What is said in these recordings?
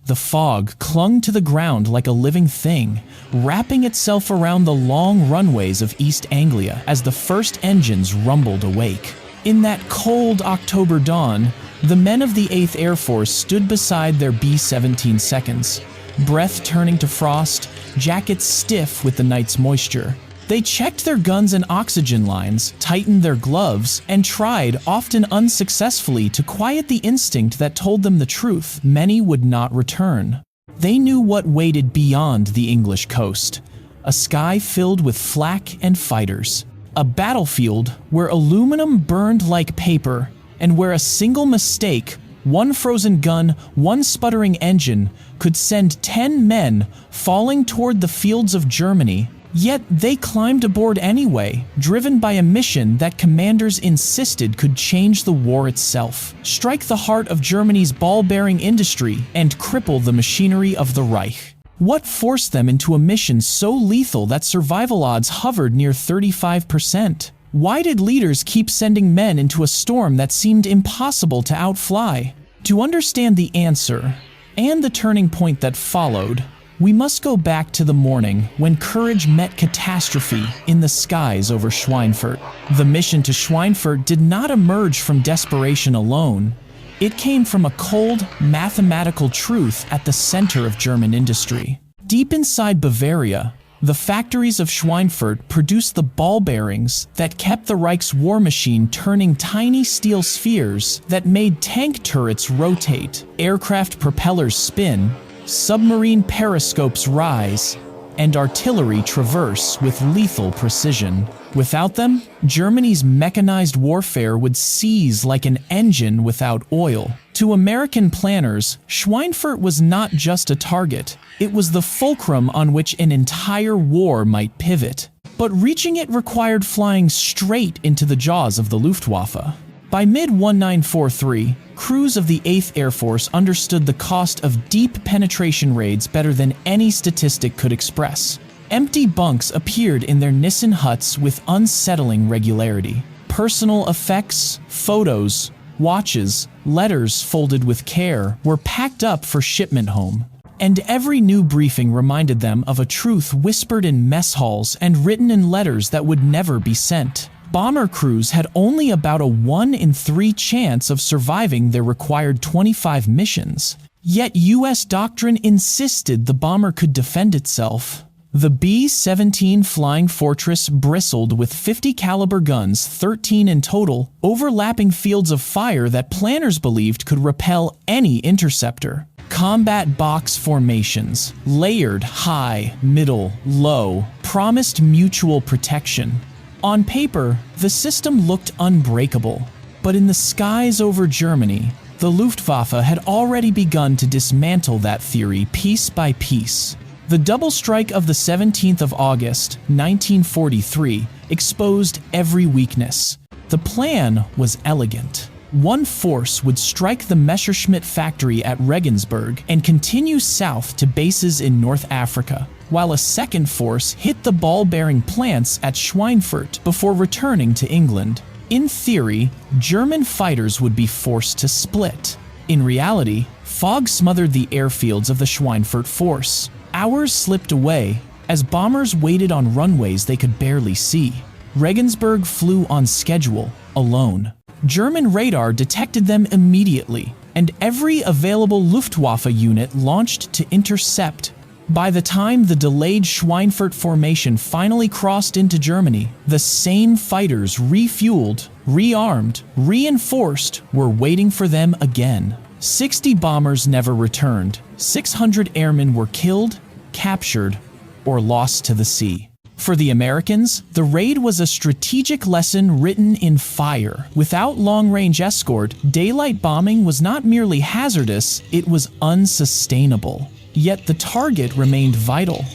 The fog clung to the ground like a living thing, wrapping itself around the long runways of East Anglia as the first engines rumbled awake. In that cold October dawn, the men of the 8th Air Force stood beside their B-17 seconds, breath turning to frost, jackets stiff with the night's moisture. They checked their guns and oxygen lines, tightened their gloves, and tried, often unsuccessfully, to quiet the instinct that told them the truth: many would not return. They knew what waited beyond the English coast: a sky filled with flak and fighters, a battlefield where aluminum burned like paper, and where a single mistake, one frozen gun, one sputtering engine, could send 10 men falling toward the fields of Germany. Yet they climbed aboard anyway, driven by a mission that commanders insisted could change the war itself, strike the heart of Germany's ball-bearing industry, and cripple the machinery of the Reich. What forced them into a mission so lethal that survival odds hovered near 35%? Why did leaders keep sending men into a storm that seemed impossible to outfly? To understand the answer, and the turning point that followed, we must go back to the morning when courage met catastrophe in the skies over Schweinfurt. The mission to Schweinfurt did not emerge from desperation alone. It came from a cold, mathematical truth at the center of German industry. Deep inside Bavaria, the factories of Schweinfurt produced the ball bearings that kept the Reich's war machine turning tiny steel spheres that made tank turrets rotate, aircraft propellers spin, submarine periscopes rise, and artillery traverse with lethal precision. Without them, Germany's mechanized warfare would seize like an engine without oil. To American planners, Schweinfurt was not just a target, it was the fulcrum on which an entire war might pivot. But reaching it required flying straight into the jaws of the Luftwaffe. By mid-1943, crews of the 8th Air Force understood the cost of deep penetration raids better than any statistic could express. Empty bunks appeared in their Nissen huts with unsettling regularity. Personal effects, photos, watches, letters folded with care were packed up for shipment home. And every new briefing reminded them of a truth whispered in mess halls and written in letters that would never be sent. Bomber crews had only about a 1 in 3 chance of surviving their required 25 missions. Yet US doctrine insisted the bomber could defend itself. The B-17 Flying Fortress bristled with 50 caliber guns, 13 in total, overlapping fields of fire that planners believed could repel any interceptor. Combat box formations, layered high, middle, low, promised mutual protection. On paper, the system looked unbreakable, but in the skies over Germany, the Luftwaffe had already begun to dismantle that theory piece by piece. The double strike of the 17th of August, 1943, exposed every weakness. The plan was elegant. One force would strike the Messerschmitt factory at Regensburg and continue south to bases in North Africa, while a second force hit the ball-bearing plants at Schweinfurt before returning to England. In theory, German fighters would be forced to split. In reality, fog smothered the airfields of the Schweinfurt force. Hours slipped away as bombers waited on runways they could barely see. Regensburg flew on schedule, alone. German radar detected them immediately, and every available Luftwaffe unit launched to intercept. By the time the delayed Schweinfurt formation finally crossed into Germany, the same fighters refueled, rearmed, reinforced were waiting for them again. 60 bombers never returned. 600 airmen were killed, captured, or lost to the sea. For the Americans, the raid was a strategic lesson written in fire. Without long-range escort, daylight bombing was not merely hazardous, it was unsustainable. Yet the target remained vital.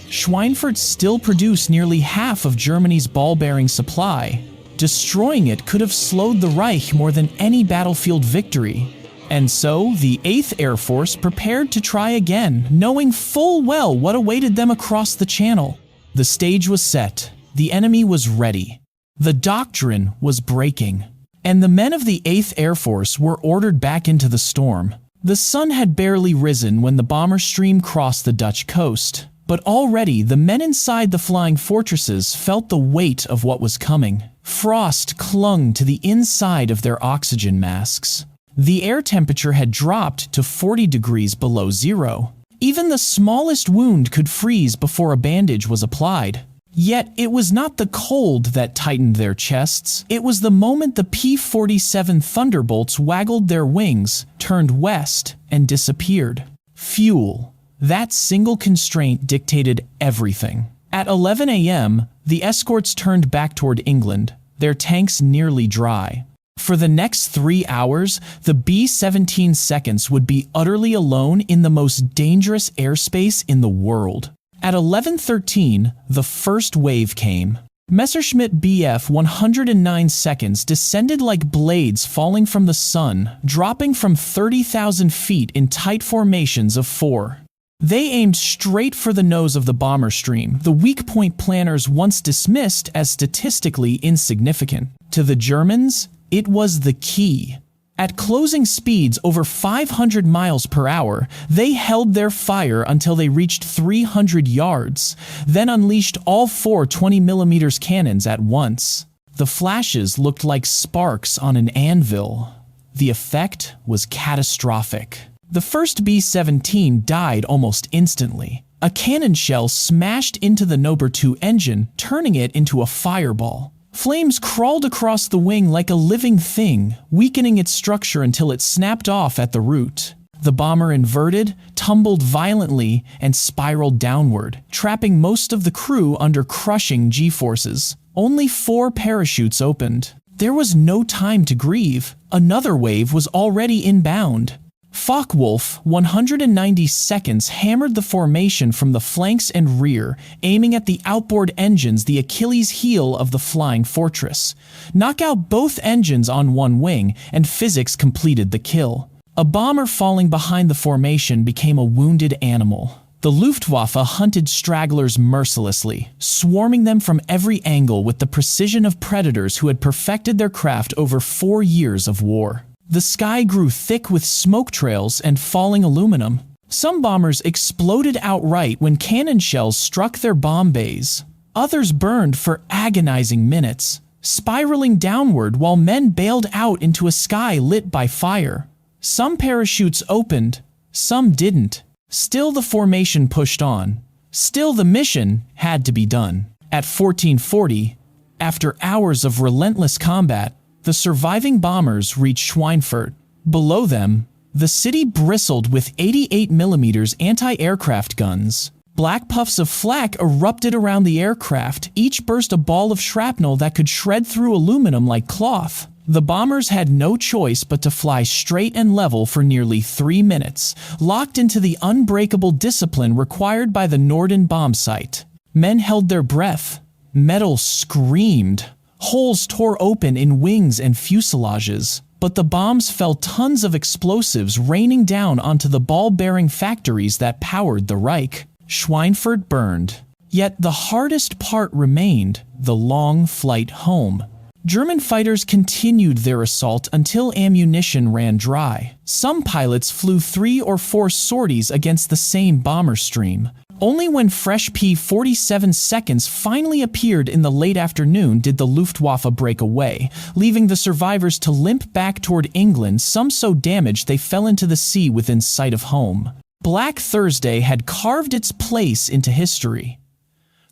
Schweinfurt still produced nearly half of Germany's ball-bearing supply. Destroying it could have slowed the Reich more than any battlefield victory. And so, the 8th Air Force prepared to try again, knowing full well what awaited them across the channel. The stage was set. The enemy was ready. The doctrine was breaking. And the men of the 8th Air Force were ordered back into the storm. The sun had barely risen when the bomber stream crossed the Dutch coast, but already the men inside the flying fortresses felt the weight of what was coming. Frost clung to the inside of their oxygen masks. The air temperature had dropped to 40 degrees below zero. Even the smallest wound could freeze before a bandage was applied. Yet it was not the cold that tightened their chests. It was the moment the P-47 Thunderbolts waggled their wings, turned west, and disappeared. Fuel. That single constraint dictated everything. At 11 a.m., the escorts turned back toward England, their tanks nearly dry. For the next 3 hours, the B-17 seconds would be utterly alone in the most dangerous airspace in the world. At 11:13, the first wave came. Messerschmitt Bf 109 seconds descended like blades falling from the sun, dropping from 30,000 feet in tight formations of 4. They aimed straight for the nose of the bomber stream, the weak point planners once dismissed as statistically insignificant. To the Germans, it was the key. At closing speeds over 500 miles per hour, they held their fire until they reached 300 yards, then unleashed all 4 20mm cannons at once. The flashes looked like sparks on an anvil. The effect was catastrophic. The first B-17 died almost instantly. A cannon shell smashed into the Nober 2 engine, turning it into a fireball. Flames crawled across the wing like a living thing, weakening its structure until it snapped off at the root. The bomber inverted, tumbled violently, and spiraled downward, trapping most of the crew under crushing G-forces. Only 4 parachutes opened. There was no time to grieve. Another wave was already inbound. Focke-Wulf 190 seconds hammered the formation from the flanks and rear, aiming at the outboard engines, the Achilles heel of the flying fortress. Knock out both engines on one wing, and physics completed the kill. A bomber falling behind the formation became a wounded animal. The Luftwaffe hunted stragglers mercilessly, swarming them from every angle with the precision of predators who had perfected their craft over 4 years of war. The sky grew thick with smoke trails and falling aluminum. Some bombers exploded outright when cannon shells struck their bomb bays. Others burned for agonizing minutes, spiraling downward while men bailed out into a sky lit by fire. Some parachutes opened, some didn't. Still the formation pushed on. Still the mission had to be done. At 1440, after hours of relentless combat, the surviving bombers reached Schweinfurt. Below them, the city bristled with 88mm anti-aircraft guns. Black puffs of flak erupted around the aircraft, each burst a ball of shrapnel that could shred through aluminum like cloth. The bombers had no choice but to fly straight and level for nearly 3 minutes, locked into the unbreakable discipline required by the Norden bomb site. Men held their breath. Metal screamed. Holes tore open in wings and fuselages, but the bombs fell tons of explosives raining down onto the ball-bearing factories that powered the Reich. Schweinfurt burned. Yet the hardest part remained, the long flight home. German fighters continued their assault until ammunition ran dry. Some pilots flew 3 or 4 sorties against the same bomber stream. Only when fresh P-47 seconds finally appeared in the late afternoon did the Luftwaffe break away, leaving the survivors to limp back toward England, some so damaged they fell into the sea within sight of home. Black Thursday had carved its place into history.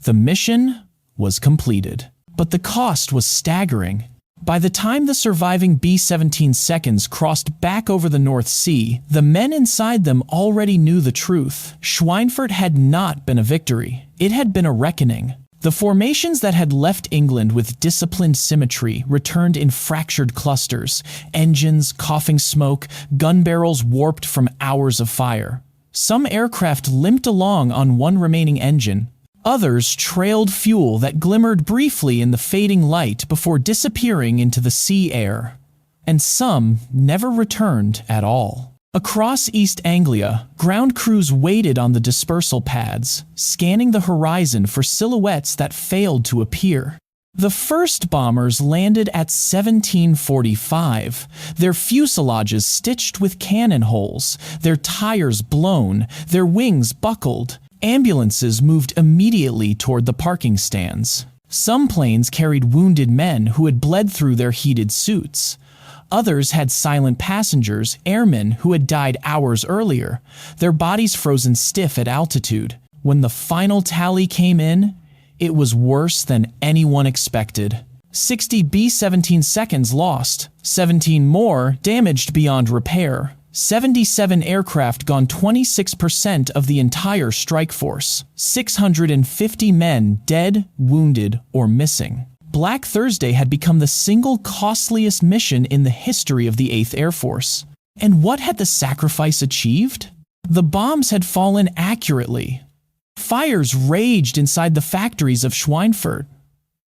The mission was completed, but the cost was staggering. By the time the surviving B-17 seconds crossed back over the North Sea, the men inside them already knew the truth. Schweinfurt had not been a victory. It had been a reckoning. The formations that had left England with disciplined symmetry returned in fractured clusters, engines coughing smoke, gun barrels warped from hours of fire. Some aircraft limped along on one remaining engine. Others trailed fuel that glimmered briefly in the fading light before disappearing into the sea air. And some never returned at all. Across East Anglia, ground crews waited on the dispersal pads, scanning the horizon for silhouettes that failed to appear. The first bombers landed at 1745, their fuselages stitched with cannon holes, their tires blown, their wings buckled. Ambulances moved immediately toward the parking stands. Some planes carried wounded men who had bled through their heated suits. Others had silent passengers, airmen who had died hours earlier, their bodies frozen stiff at altitude. When the final tally came in, it was worse than anyone expected. 60 B-17 seconds lost, 17 more damaged beyond repair, 77 aircraft gone, 26% of the entire strike force, 650 men dead, wounded, or missing. Black Thursday had become the single costliest mission in the history of the 8th Air Force. And what had the sacrifice achieved? The bombs had fallen accurately. Fires raged inside the factories of Schweinfurt.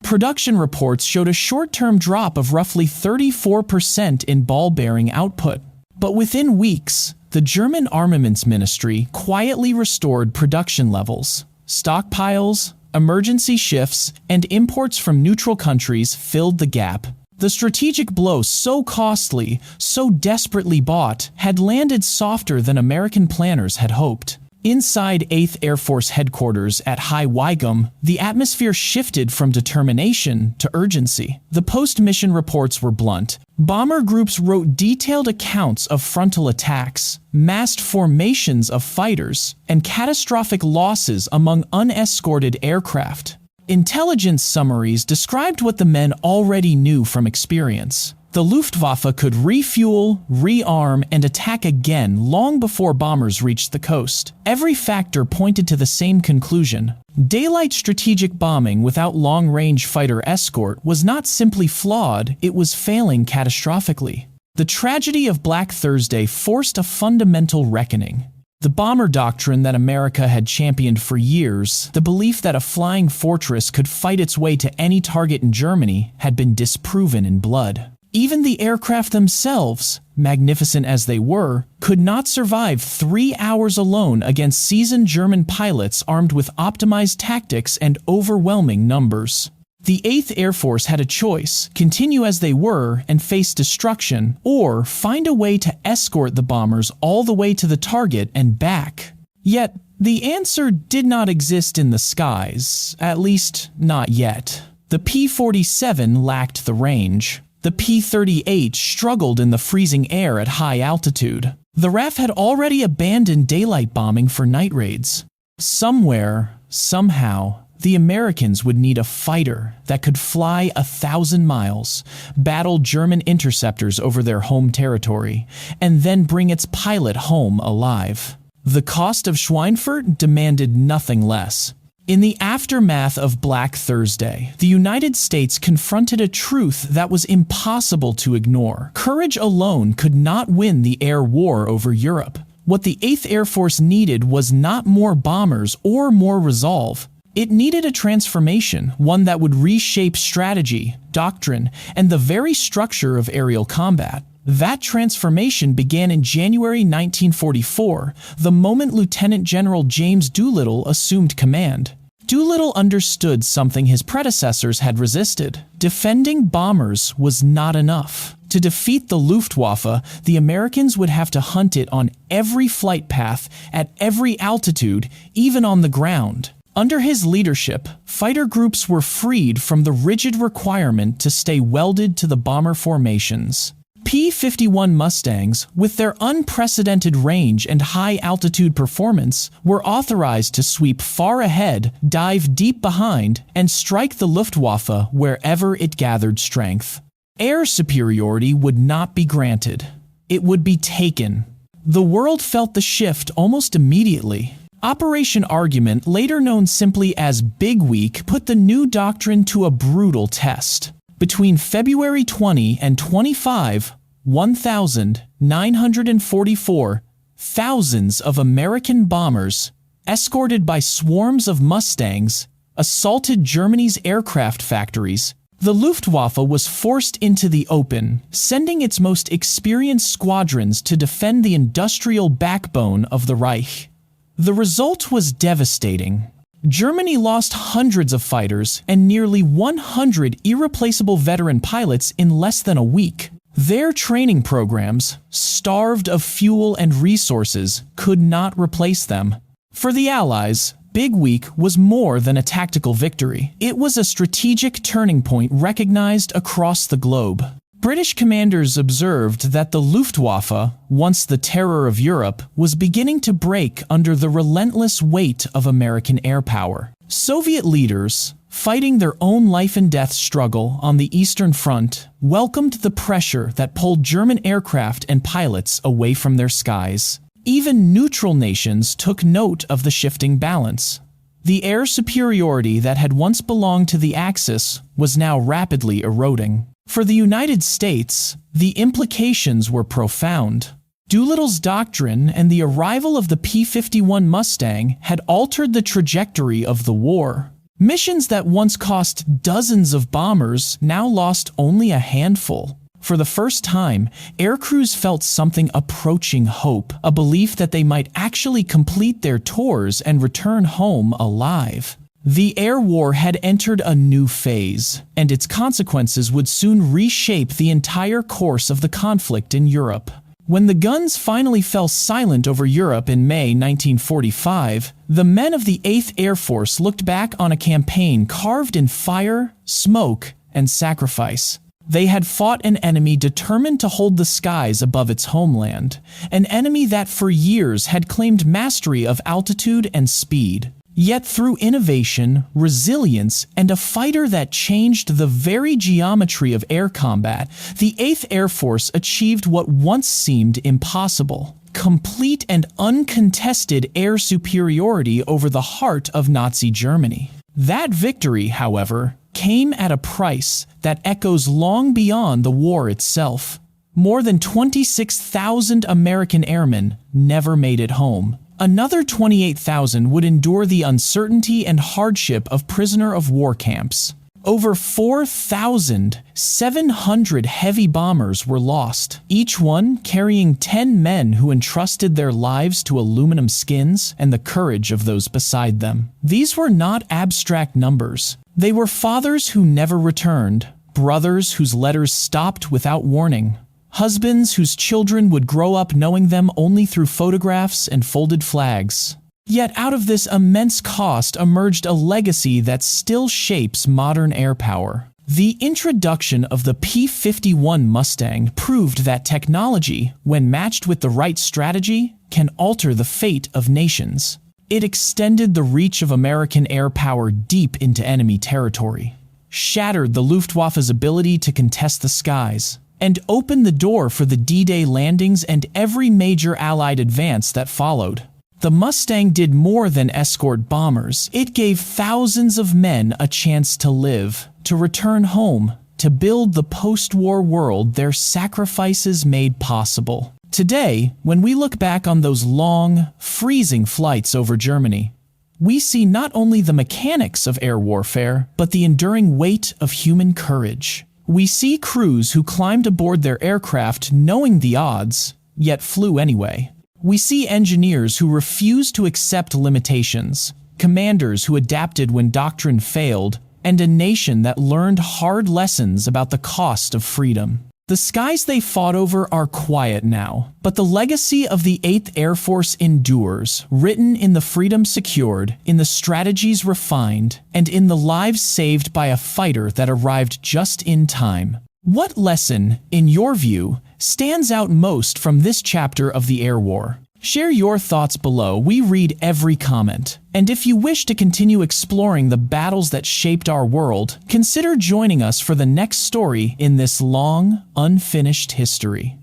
Production reports showed a short-term drop of roughly 34% in ball bearing output. But within weeks, the German Armaments Ministry quietly restored production levels. Stockpiles, emergency shifts, and imports from neutral countries filled the gap. The strategic blow, so costly, so desperately bought, had landed softer than American planners had hoped. Inside 8th Air Force headquarters at High Wycombe, the atmosphere shifted from determination to urgency. The post-mission reports were blunt. Bomber groups wrote detailed accounts of frontal attacks, massed formations of fighters, and catastrophic losses among unescorted aircraft. Intelligence summaries described what the men already knew from experience. The Luftwaffe could refuel, rearm, and attack again long before bombers reached the coast. Every factor pointed to the same conclusion. Daylight strategic bombing without long-range fighter escort was not simply flawed, it was failing catastrophically. The tragedy of Black Thursday forced a fundamental reckoning. The bomber doctrine that America had championed for years, the belief that a flying fortress could fight its way to any target in Germany, had been disproven in blood. Even the aircraft themselves, magnificent as they were, could not survive 3 hours alone against seasoned German pilots armed with optimized tactics and overwhelming numbers. The 8th Air Force had a choice: continue as they were and face destruction, or find a way to escort the bombers all the way to the target and back. Yet, the answer did not exist in the skies, at least not yet. The P-47 lacked the range. The P-38 struggled in the freezing air at high altitude. The RAF had already abandoned daylight bombing for night raids. Somewhere, somehow, the Americans would need a fighter that could fly 1,000 miles, battle German interceptors over their home territory, and then bring its pilot home alive. The cost of Schweinfurt demanded nothing less. In the aftermath of Black Thursday, the United States confronted a truth that was impossible to ignore. Courage alone could not win the air war over Europe. What the 8th Air Force needed was not more bombers or more resolve. It needed a transformation, one that would reshape strategy, doctrine, and the very structure of aerial combat. That transformation began in January 1944, the moment Lieutenant General James Doolittle assumed command. Doolittle understood something his predecessors had resisted. Defending bombers was not enough. To defeat the Luftwaffe, the Americans would have to hunt it on every flight path, at every altitude, even on the ground. Under his leadership, fighter groups were freed from the rigid requirement to stay welded to the bomber formations. P-51 Mustangs, with their unprecedented range and high-altitude performance, were authorized to sweep far ahead, dive deep behind, and strike the Luftwaffe wherever it gathered strength. Air superiority would not be granted. It would be taken. The world felt the shift almost immediately. Operation Argument, later known simply as Big Week, put the new doctrine to a brutal test. Between February 20 and 25, 1,944, thousands of American bombers, escorted by swarms of Mustangs, assaulted Germany's aircraft factories. The Luftwaffe was forced into the open, sending its most experienced squadrons to defend the industrial backbone of the Reich. The result was devastating. Germany lost hundreds of fighters and nearly 100 irreplaceable veteran pilots in less than a week. Their training programs, starved of fuel and resources, could not replace them. For the Allies, Big Week was more than a tactical victory. It was a strategic turning point recognized across the globe. British commanders observed that the Luftwaffe, once the terror of Europe, was beginning to break under the relentless weight of American air power. Soviet leaders, fighting their own life-and-death struggle on the Eastern Front, welcomed the pressure that pulled German aircraft and pilots away from their skies. Even neutral nations took note of the shifting balance. The air superiority that had once belonged to the Axis was now rapidly eroding. For the United States, the implications were profound. Doolittle's doctrine and the arrival of the P-51 Mustang had altered the trajectory of the war. Missions that once cost dozens of bombers now lost only a handful. For the first time, aircrews felt something approaching hope, a belief that they might actually complete their tours and return home alive. The air war had entered a new phase, and its consequences would soon reshape the entire course of the conflict in Europe. When the guns finally fell silent over Europe in May 1945, the men of the 8th Air Force looked back on a campaign carved in fire, smoke, and sacrifice. They had fought an enemy determined to hold the skies above its homeland, an enemy that for years had claimed mastery of altitude and speed. Yet through innovation, resilience, and a fighter that changed the very geometry of air combat, the 8th Air Force achieved what once seemed impossible: complete and uncontested air superiority over the heart of Nazi Germany. That victory, however, came at a price that echoes long beyond the war itself. More than 26,000 American airmen never made it home. Another 28,000 would endure the uncertainty and hardship of prisoner of war camps. Over 4,700 heavy bombers were lost, each one carrying 10 men who entrusted their lives to aluminum skins and the courage of those beside them. These were not abstract numbers. They were fathers who never returned, brothers whose letters stopped without warning, husbands whose children would grow up knowing them only through photographs and folded flags. Yet out of this immense cost emerged a legacy that still shapes modern air power. The introduction of the P-51 Mustang proved that technology, when matched with the right strategy, can alter the fate of nations. It extended the reach of American air power deep into enemy territory, shattered the Luftwaffe's ability to contest the skies, and opened the door for the D-Day landings and every major Allied advance that followed. The Mustang did more than escort bombers. It gave thousands of men a chance to live, to return home, to build the post-war world their sacrifices made possible. Today, when we look back on those long, freezing flights over Germany, we see not only the mechanics of air warfare, but the enduring weight of human courage. We see crews who climbed aboard their aircraft knowing the odds, yet flew anyway. We see engineers who refused to accept limitations, commanders who adapted when doctrine failed, and a nation that learned hard lessons about the cost of freedom. The skies they fought over are quiet now, but the legacy of the 8th Air Force endures, written in the freedom secured, in the strategies refined, and in the lives saved by a fighter that arrived just in time. What lesson, in your view, stands out most from this chapter of the Air War? Share your thoughts below. We read every comment. And if you wish to continue exploring the battles that shaped our world, consider joining us for the next story in this long, unfinished history.